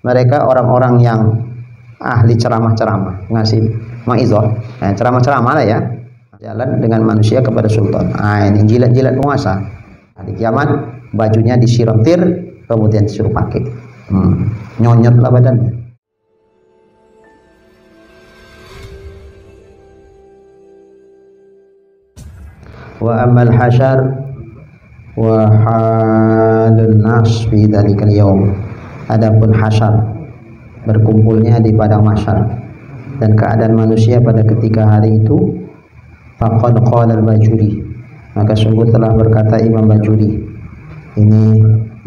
mereka orang-orang yang ahli ceramah-ceramah, ngasih mauizah, ceramah-ceramah lah ya, jalan dengan manusia kepada sultan. Ini jilat-jilat penguasa. Di kiamat bajunya disiram tir, kemudian disuruh pakai. Nyonyot lah badannya. Wa amal hasyar wa halun nas fi dzalikal yaum. Adapun hasyar, berkumpulnya di padang mahsyar, dan keadaan manusia pada ketika hari itu, faqad qala al-Bajuri, maka sungguh telah berkata Imam Bajuri. Ini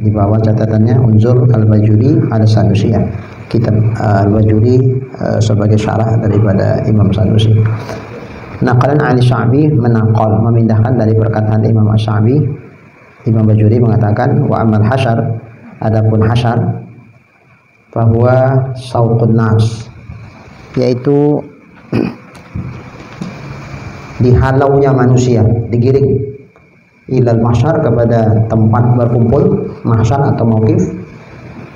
di bawah catatannya Unzur al-Bajuri ada Sanusi, ya. Kitab al-Bajuri sebagai syarah daripada Imam Sanusi. Naqalan Ali Sya'bi, menaqal, memindahkan dari perkataan Imam Sya'bi. Imam Bajuri mengatakan, wa amal hasyar, adapun hasyar, bahwa sauqun nas, yaitu dihalaunya manusia, digiring ilal mahsyar, kepada tempat berkumpul mahsyar atau mauqif.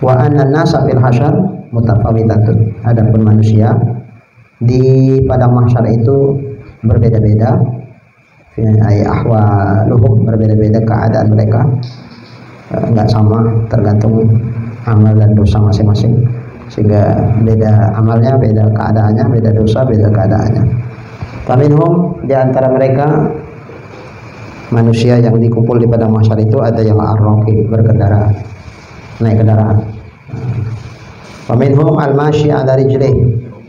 Wa anna nasa fil hasyar mutafawitatun, adapun manusia di padang mahsyar itu berbeda-beda, ay ahwaluhum, berbeda-beda keadaan mereka, enggak sama, tergantung amal dan dosa masing-masing, sehingga beda amalnya, beda keadaannya, beda dosa, beda keadaannya. Faminhum, di antara mereka manusia yang dikumpul di padang mahsyar itu ada yang ar-raqib, berkendara, naik kendaraan. Faminhum al-masyi ala rijlih,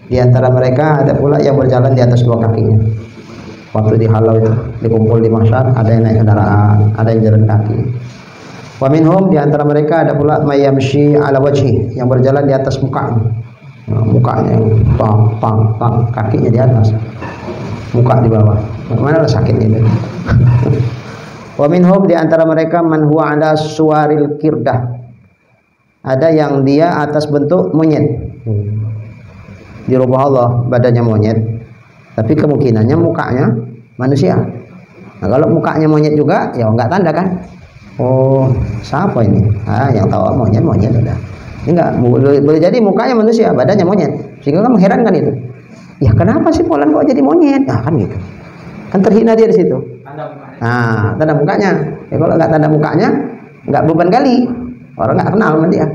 di antara mereka ada pula yang berjalan di atas dua kakinya. Waktu dihalau itu, dikumpul di mahsyar, ada yang naik kendaraan, ada yang jalan kaki. Wa minhum, di antara mereka ada pula mayamshi ala wajhi, yang berjalan di atas mukanya. Mukanya yang pang, kakinya di atas, muka di bawah. Mana lah sakitnya itu. Wa minhum, di antara mereka man huwa ala suwaril kirdah, ada yang dia atas bentuk monyet. Dirubah Allah badannya monyet, tapi kemungkinannya mukanya manusia. Nah, kalau mukanya monyet juga, ya enggak tanda kan? Oh, siapa ini? Yang tahu monyet udah. Ini enggak boleh jadi mukanya manusia, badannya monyet. Sehingga kan mengherankan itu. Ya kenapa sih Polan kok jadi monyet? Nah, kan gitu. Kan terhina dia di situ. Tanda mukanya. Ya kalau enggak tanda mukanya, enggak beban kali. Orang enggak kenal sama dia.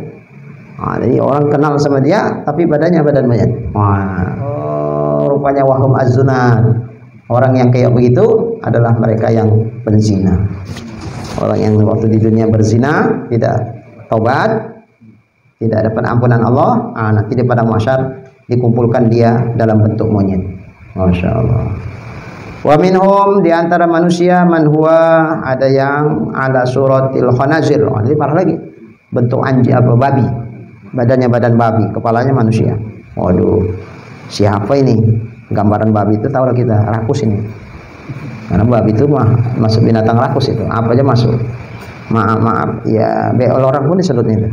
Jadi orang kenal sama dia, tapi badannya badan monyet. Rupanya wahum az-zunat. Orang yang kayak begitu adalah mereka yang berzina. Orang yang waktu di dunia berzina, tidak taubat, tidak dapat ampunan Allah, nanti di padang mahsyar dikumpulkan dia dalam bentuk monyet. Masya Allah. Wa minhum, di antara manusia man huwa, ada yang ala suratil khanazir. Ini parah lagi. Bentuk babi. Badannya badan babi, kepalanya manusia. Waduh, siapa ini? Gambaran babi itu tahu lah kita, rakus ini. Karena babi itu masuk binatang rakus itu, apa aja masuk. Maaf, ya beol orang pun disebutnya itu.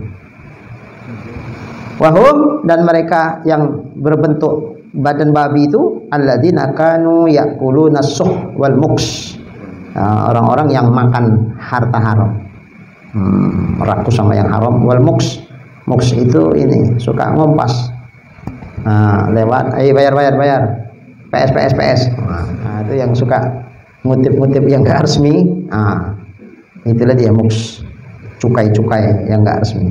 Wahum, dan mereka yang berbentuk badan babi itu alladzina kanu yaquluna suh wal muks. Orang-orang yang makan harta haram. Rakus sama yang haram. Wal muks. Muks itu ini suka ngompas. Lewat bayar PS. Itu yang suka ngutip yang gak resmi. Itulah dia muks, cukai yang gak resmi.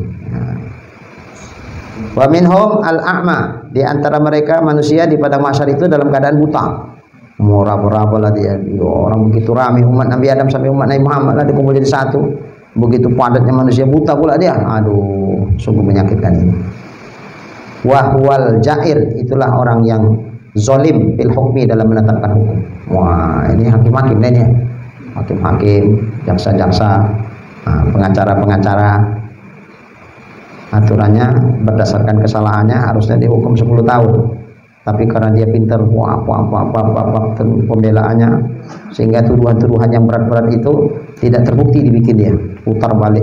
Wa minhum al-a'ma, di antara mereka manusia di padang mahsyar itu dalam keadaan buta. Meraba-raba lah dia. Orang begitu ramai umat Nabi Adam sampai umat Nabi Muhammad lah dikumpul jadi satu. Begitu padatnya manusia, buta pula dia. Aduh, sungguh menyakitkan ini. Wahwal jair, itulah orang yang zolim bil hukmi, dalam menetapkan hukum. Wah, ini hakim-hakim ini, hakim-hakim, jaksa-jaksa, pengacara-pengacara. Aturannya berdasarkan kesalahannya harusnya dihukum 10 tahun. Tapi karena dia pintar, pembelaannya, sehingga tuduhan-tuduhan yang berat-berat itu tidak terbukti dibikin dia. Putar balik,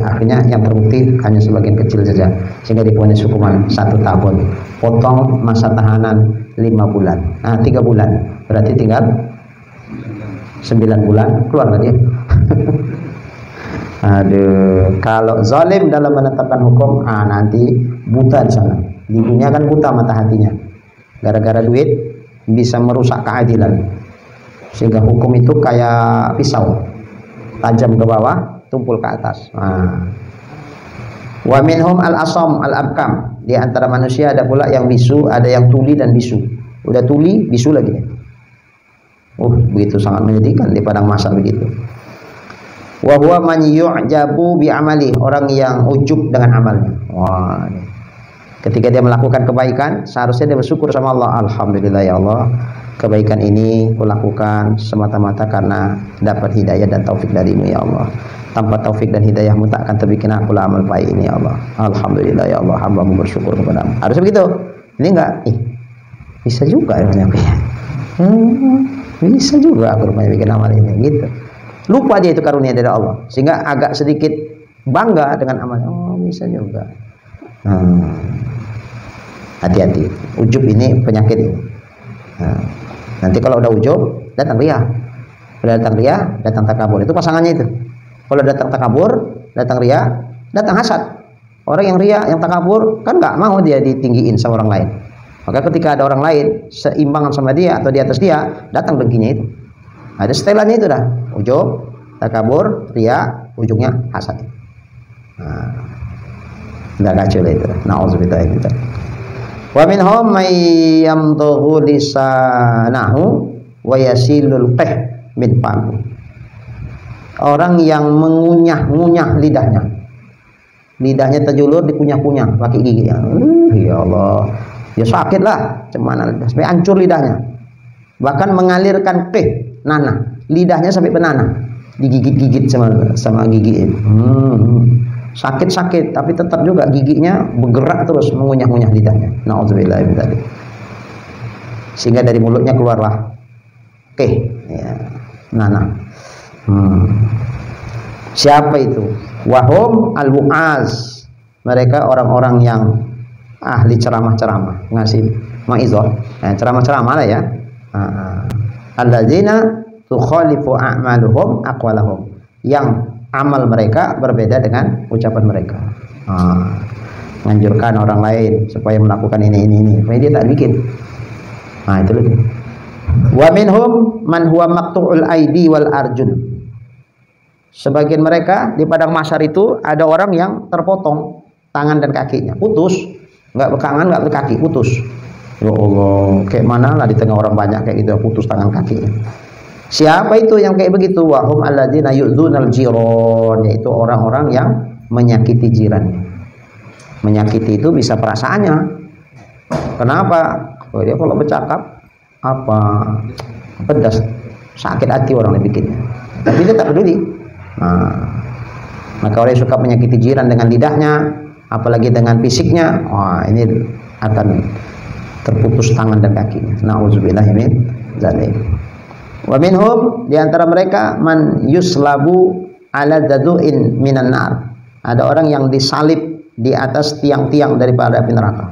akhirnya yang terbukti hanya sebagian kecil saja, sehingga diponis hukuman 1 tahun, potong masa tahanan 5 bulan, 3 bulan, berarti tinggal 9 bulan keluar dia. Aduh, kalau zalim dalam menetapkan hukum, nanti buta di sana. Di dunia kan buta mata hatinya. Gara-gara duit bisa merusak keadilan. Sehingga hukum itu kayak pisau, tajam ke bawah, tumpul ke atas. Wa minhum al-asam al-abkam. Di antara manusia ada pula yang bisu, ada yang tuli dan bisu. Udah tuli, bisu lagi. Begitu sangat menyedihkan di padang mahsyar begitu. Wa huwa man yu'jabu bi amali, orang yang ujub dengan amalnya. Ketika dia melakukan kebaikan, seharusnya dia bersyukur sama Allah. Alhamdulillah ya Allah, kebaikan ini kulakukan semata-mata karena dapat hidayah dan taufik darimu ya Allah. Tanpa taufik dan hidayahmu tak akan terbikin aku amal baik ini ya Allah. Alhamdulillah ya Allah, hambamu bersyukur kepadamu. Harusnya begitu. Ini enggak, bisa juga ya. Bisa juga aku rupanya bikin amal ini gitu. Lupa dia itu karunia dari Allah, sehingga agak sedikit bangga dengan amalnya. Bisa juga. Hati-hati, ujub ini penyakit ini. Nanti kalau udah ujub, datang riya. Udah datang riya, datang takabur. Itu pasangannya itu. Kalau datang takabur, datang riya, datang hasad. Orang yang riya, yang takabur, kan nggak mau dia ditinggiin sama orang lain. Maka ketika ada orang lain seimbangan sama dia atau di atas dia, datang dengkinya itu. Ada setelannya itu dah. Ujub, takabur, riya, ujungnya hasad. Udah kacau lah itu. Na'udzubillah itu. Wa minhum may yamdughu lisanahu wa yasilul qih min fami. Orang yang mengunyah-ngunyah lidahnya. Lidahnya terjulur dikunyah-kunyah pakai gigi. Ya Allah. Ya sakit lah, cemana lidah sampai hancur lidahnya. Bahkan mengalirkan qih, nanah. Lidahnya sampai benanah. Digigit-gigit sama gigi. Sakit-sakit, tapi tetap juga giginya bergerak terus mengunyah-ngunyah lidahnya. Na'udzubillah min dzalik. Sehingga dari mulutnya keluarlah qih, ya, nanah. Siapa itu? Wahum al-wu'az. Mereka orang-orang yang ahli ceramah-ceramah, ngasih mau'izah, ceramah-ceramah lah ya. Alladzina tukhalifu a'maluhum aqwalahum, yang amal mereka berbeda dengan ucapan mereka. Menganjurkan orang lain supaya melakukan ini. Supaya dia tak bikin. Itu loh. Wa minhum man huwa maqtu'ul aidi wal arjun. Sebagian mereka di padang mahsyar itu ada orang yang terpotong tangan dan kakinya, putus, nggak bertangan, nggak berkaki, putus. Ya Allah, kayak mana lah di tengah orang banyak kayak gitu, putus tangan kakinya. Siapa itu yang kayak begitu? Wahum alladzina yu'dzunal jiran, yaitu orang-orang yang menyakiti jirannya. Menyakiti itu bisa perasaannya. Kenapa? Dia kalau bercakap pedas, sakit hati orang yang bikinnya. Tapi dia tak peduli. Maka orang yang suka menyakiti jiran dengan lidahnya, apalagi dengan fisiknya, ini akan terputus tangan dan kakinya. Na'udzubillah min dzalik. Wa minhum, di antara mereka man yuslabu ala dadu'in minan nar. Ada orang yang disalib di atas tiang-tiang daripada api neraka.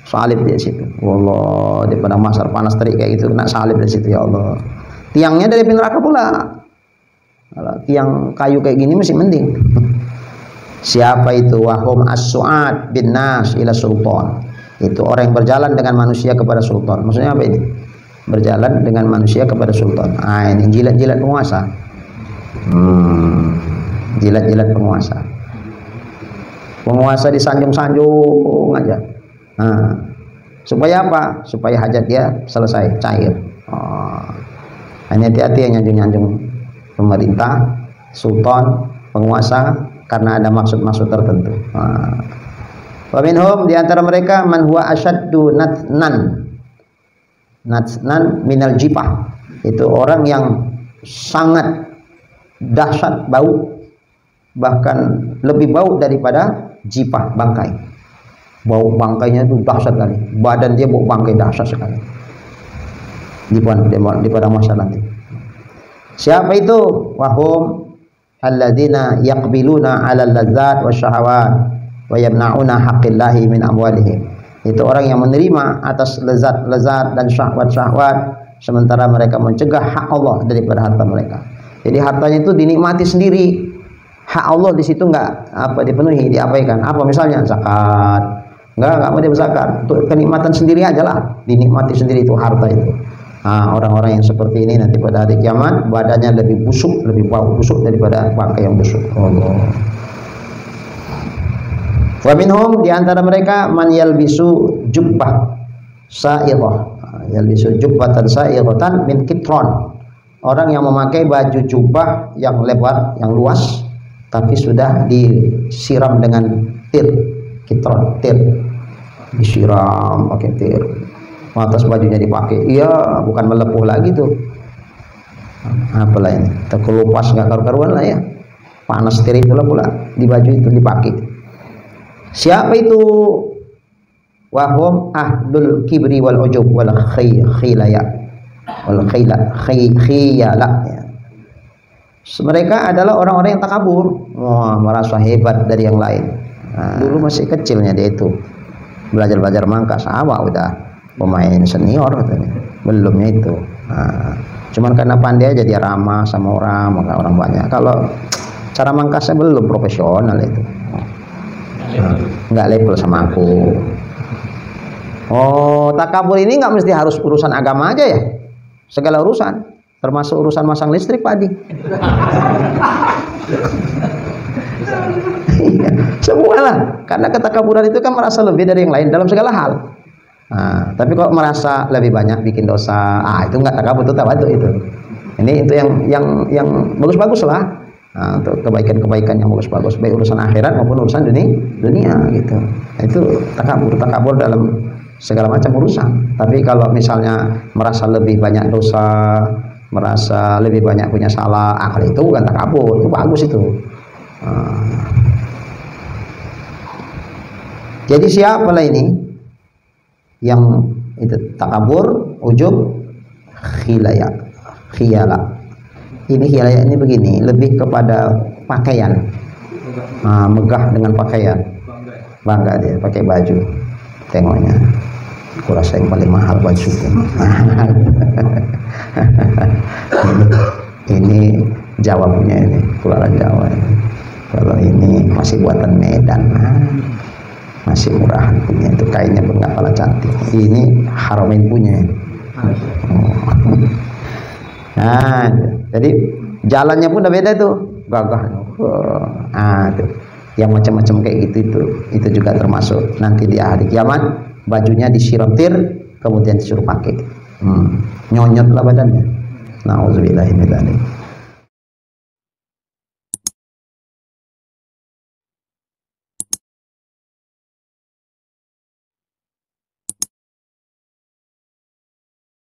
Salib di situ. Wallah, di padang mahsyar panas terik kayak gitu, kena salib di situ ya Allah. Tiangnya dari api neraka pula. Kalau tiang kayu kayak gini masih mending. Siapa itu? Wahum as-su'ad bin nas ila sultan. Itu orang yang berjalan dengan manusia kepada sultan. Maksudnya apa ini? Berjalan dengan manusia kepada sultan. Ini jilat-jilat penguasa. Jilat-jilat penguasa. Penguasa disanjung-sanjung aja. Supaya apa? Supaya hajat dia selesai, cair. Hanya hati-hati yang nyanjung-nyanjung pemerintah, sultan, penguasa, karena ada maksud-maksud tertentu. Wa minhum, di antara mereka man huwa asyaddu natnan minal jipah. Itu orang yang sangat dahsyat bau, bahkan lebih bau daripada jipah, bangkai. Bau bangkainya itu dahsyat sekali. Badan dia bau bangkai dahsyat sekali. Di padang mahsyar nanti. Siapa itu? Wahum alladzina yaqbiluna 'alal ladzat wasyahawat wa yamna'una haqqillahi min amwalihim. Itu orang yang menerima atas lezat-lezat dan syahwat-syahwat, sementara mereka mencegah hak Allah daripada harta mereka. Jadi hartanya itu dinikmati sendiri, hak Allah di situ nggak dipenuhi, diabaikan. Apa misalnya zakat, nggak mau dia zakat, untuk kenikmatan sendiri aja lah, dinikmati sendiri itu harta itu. Orang-orang yang seperti ini nanti pada hari kiamat badannya lebih busuk, lebih bau busuk daripada bangkai yang busuk. Allah. Wa minhum, di antara mereka man yalbisu jubbah sa'ighah, yalbisu jubbatan sa'ighatan min kitron. Orang yang memakai baju jubah yang lebar, yang luas, tapi sudah disiram dengan tir, kitron, tir, disiram pakai tir. Atas bajunya dipakai, iya, bukan melepuh lagi tuh. Apalah ini, terkelupas nggak karu-karuan lah ya. Panas tir itulah pula di baju itu dipakai. Siapa itu? Wahum ahlul kibri wal ujub wal khilaya wal khiyala. Mereka adalah orang-orang yang takabur, merasa hebat dari yang lain. Dulu masih kecilnya dia itu belajar mangkas, udah pemain senior katanya. Belumnya itu. Cuman karena pandai aja dia ramah sama orang, maka orang banyak. Kalau cara mangkasnya belum profesional itu. Nggak level sama aku. Oh, takabur ini nggak mesti harus urusan agama aja ya. Segala urusan, termasuk urusan masang listrik padi. Semua lah. Karena ketakaburan itu kan merasa lebih dari yang lain dalam segala hal. Tapi kok merasa lebih banyak bikin dosa, itu nggak takabur, itu tawadhu itu. Ini itu yang bagus-bagus lah. Untuk kebaikan-kebaikan yang bagus-bagus, baik urusan akhirat maupun urusan dunia gitu. Itu takabur dalam segala macam urusan. Tapi kalau misalnya merasa lebih banyak dosa, merasa lebih banyak punya salah, itu bukan takabur, itu bagus itu. Jadi siapalah ini yang itu takabur, ujub, khiyala. Ini khiyala ini begini, lebih kepada pakaian, megah dengan pakaian, bangga dia pakai baju. Tengoknya, aku rasa yang paling mahal baju itu. ini Jawa punya ini, Pulau Jawa. Kalau ini masih buatan Medan, masih murahan punya, itu kainnya pun nggak kalah cantik. Ini Haramain punya. Jadi jalannya pun udah beda tuh, gagah. Tuh. Yang macam-macam kayak gitu itu juga termasuk nanti di hari kiamat, bajunya disiram tir, kemudian disuruh pakai. Nyonyot lah badannya. Nauzubillahi min dzalik.